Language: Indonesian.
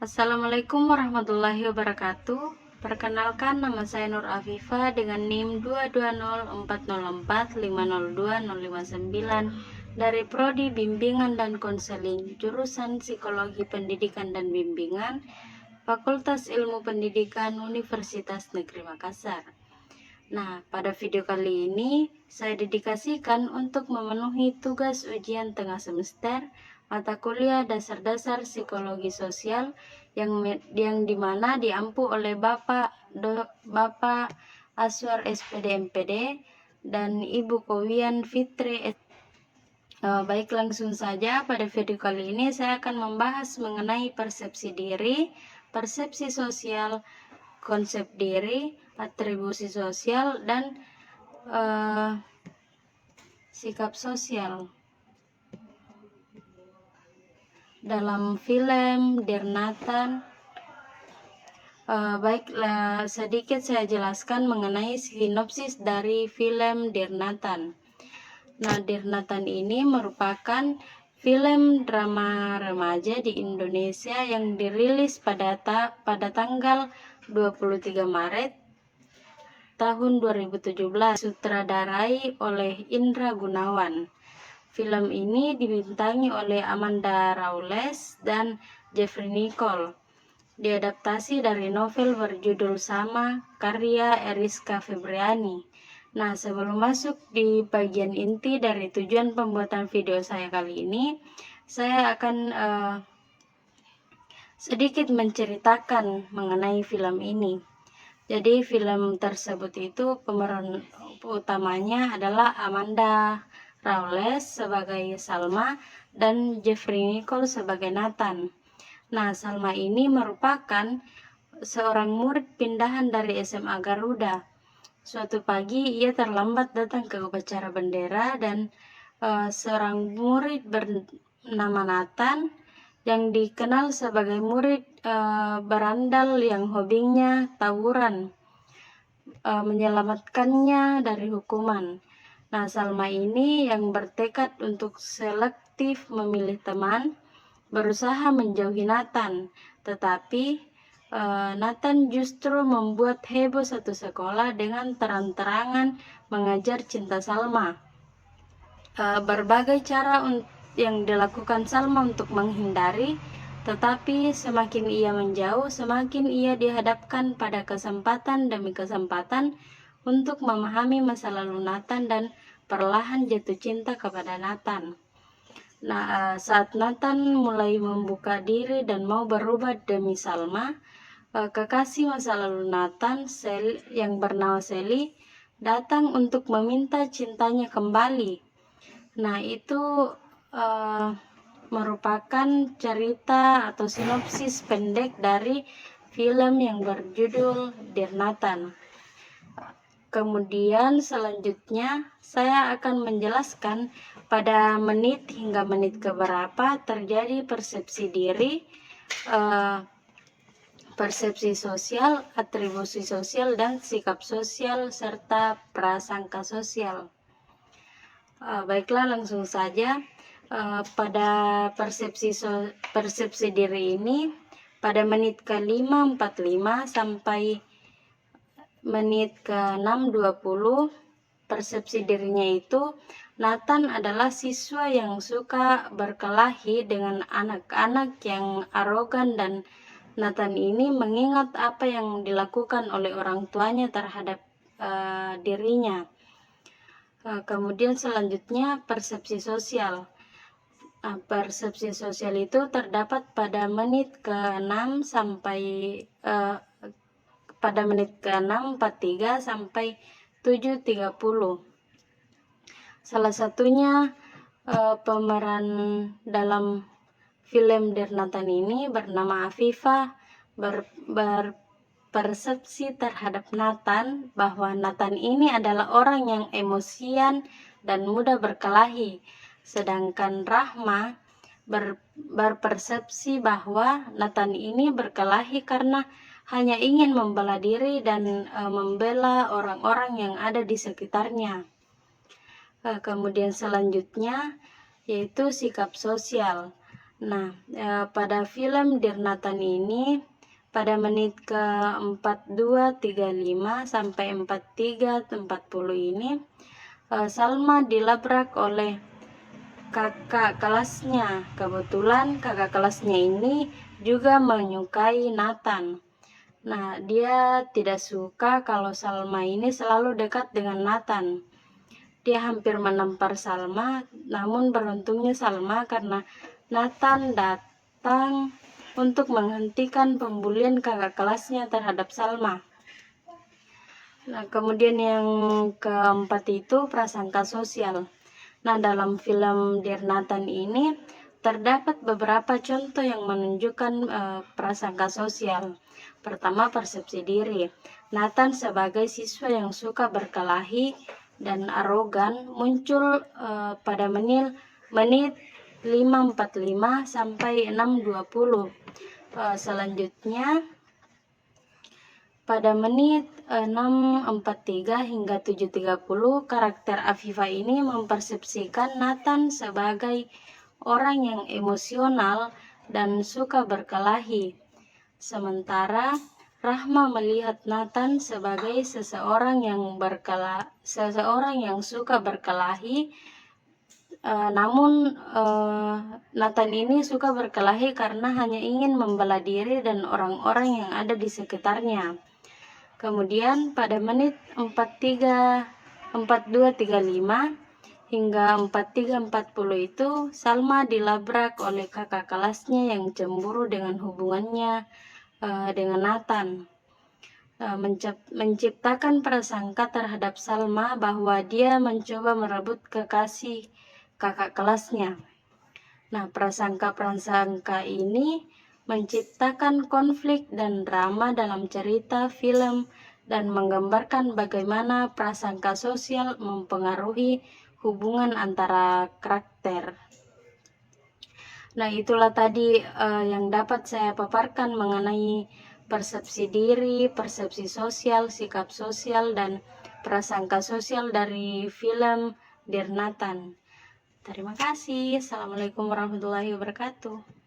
Assalamualaikum warahmatullahi wabarakatuh. Perkenalkan, nama saya Nur Afifa dengan NIM 22040450259 dari Prodi Bimbingan dan Konseling, jurusan Psikologi Pendidikan dan Bimbingan, Fakultas Ilmu Pendidikan Universitas Negeri Makassar. Nah, pada video kali ini saya dedikasikan untuk memenuhi tugas ujian tengah semester mata kuliah dasar-dasar psikologi sosial yang dimana diampu oleh Bapak Aswar SPD MPD dan Ibu Kowian Fitri. Baik, langsung saja pada video kali ini saya akan membahas mengenai persepsi diri, persepsi sosial, konsep diri, atribusi sosial, dan sikap sosial. Dalam film Dear Nathan, baiklah sedikit saya jelaskan mengenai sinopsis dari film Dear Nathan. Nah, Dear Nathan ini merupakan film drama remaja di Indonesia yang dirilis pada tanggal 23 Maret tahun 2017, sutradarai oleh Indra Gunawan. Film ini dibintangi oleh Amanda Rawles dan Jeffrey Nicole. Diadaptasi dari novel berjudul sama karya Eriska Febriani. Nah, sebelum masuk di bagian inti dari tujuan pembuatan video saya kali ini, saya akan sedikit menceritakan mengenai film ini. Jadi film tersebut itu pemeran utamanya adalah Amanda Rawles sebagai Salma dan Jeffrey Nicole sebagai Nathan. Nah, Salma ini merupakan seorang murid pindahan dari SMA Garuda. Suatu pagi ia terlambat datang ke upacara bendera dan seorang murid bernama Nathan yang dikenal sebagai murid berandal yang hobinya tawuran menyelamatkannya dari hukuman. Nah, Salma ini yang bertekad untuk selektif memilih teman, berusaha menjauhi Nathan, tetapi Nathan justru membuat heboh satu sekolah dengan terang-terangan mengajar cinta Salma. Berbagai cara yang dilakukan Salma untuk menghindari, tetapi semakin ia menjauh, semakin ia dihadapkan pada kesempatan demi kesempatan untuk memahami masa lalu Nathan dan perlahan jatuh cinta kepada Nathan. Nah, saat Nathan mulai membuka diri dan mau berubah demi Salma, kekasih masa lalu Nathan, yang bernama Sally, datang untuk meminta cintanya kembali. Nah, itu merupakan cerita atau sinopsis pendek dari film yang berjudul Dear Nathan. Kemudian selanjutnya saya akan menjelaskan pada menit hingga menit keberapa terjadi persepsi diri, persepsi sosial, atribusi sosial, dan sikap sosial serta prasangka sosial. Baiklah, langsung saja. Pada persepsi diri ini pada menit ke-5:45 sampai menit ke-6:20, persepsi dirinya itu Nathan adalah siswa yang suka berkelahi dengan anak-anak yang arogan, dan Nathan ini mengingat apa yang dilakukan oleh orang tuanya terhadap dirinya. Kemudian selanjutnya persepsi sosial. Persepsi sosial itu terdapat pada menit ke-6 sampai pada menit ke-6:43 sampai 7:30. Salah satunya pemeran dalam film Dear Nathan ini bernama Afifa berpersepsi terhadap Nathan bahwa Nathan ini adalah orang yang emosian dan mudah berkelahi. Sedangkan Rahma berpersepsi bahwa Nathan ini berkelahi karena hanya ingin membela diri dan membela orang-orang yang ada di sekitarnya. Kemudian selanjutnya yaitu sikap sosial. Nah, pada film Dear Nathan ini pada menit ke 42.35 sampai 43.40 ini Salma dilabrak oleh kakak kelasnya. Kebetulan kakak kelasnya ini juga menyukai Nathan. Nah, dia tidak suka kalau Salma ini selalu dekat dengan Nathan. Dia hampir menampar Salma, namun beruntungnya Salma karena Nathan datang untuk menghentikan pembulian kakak kelasnya terhadap Salma. Nah, kemudian yang keempat itu prasangka sosial. Nah, dalam film Dear Nathan ini terdapat beberapa contoh yang menunjukkan prasangka sosial. Pertama, persepsi diri. Nathan sebagai siswa yang suka berkelahi dan arogan muncul pada menit 5.45 sampai 6.20. Selanjutnya pada menit 6.43 hingga 7.30 karakter Afifa ini mempersepsikan Nathan sebagai orang yang emosional dan suka berkelahi. Sementara Rahma melihat Nathan sebagai seseorang yang suka berkelahi. Namun Nathan ini suka berkelahi karena hanya ingin membela diri dan orang-orang yang ada di sekitarnya. Kemudian pada menit 42.35 hingga 43.40 itu Salma dilabrak oleh kakak kelasnya yang cemburu dengan hubungannya dengan Nathan. Menciptakan prasangka terhadap Salma bahwa dia mencoba merebut kekasih kakak kelasnya. Nah, prasangka-prasangka ini menciptakan konflik dan drama dalam cerita film dan menggambarkan bagaimana prasangka sosial mempengaruhi hubungan antara karakter. Nah, itulah tadi yang dapat saya paparkan mengenai persepsi diri, persepsi sosial, sikap sosial, dan prasangka sosial dari film Dear Nathan. Terima kasih. Assalamualaikum warahmatullahi wabarakatuh.